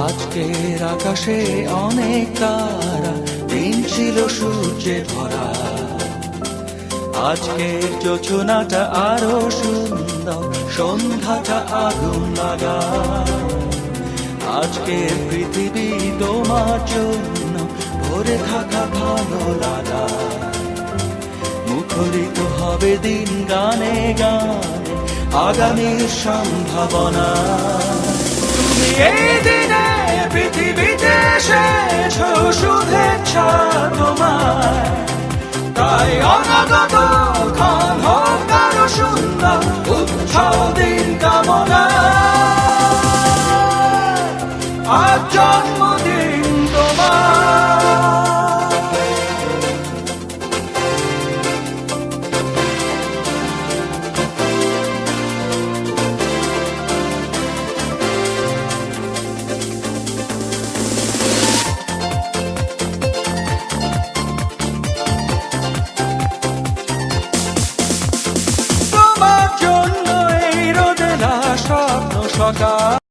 আজকের আকাশে অনেক তারা, দিন ছিল সূর্যে ভরা। আজকের যোজনাটা আরো সুন্দর, সন্ধ্যাটা আগুন লাগা। আজকের পৃথিবী তোমার জন্য ভরে থাকা ভালো লাগা। মুখরিত হবে দিন গানে গানে, আগামীর সম্ভাবনা। তুমি এই দিনে পৃথিবীতে এসেছো, শুভেচ্ছা তোমার। তাই অনাগত ক্ষণ হোক আরো সুন্দর, উৎসব দিন কামনা। আজ জন্মদিন তোমার। তোমার জন্য এই রোদেলা স্বপ্ন সকাল।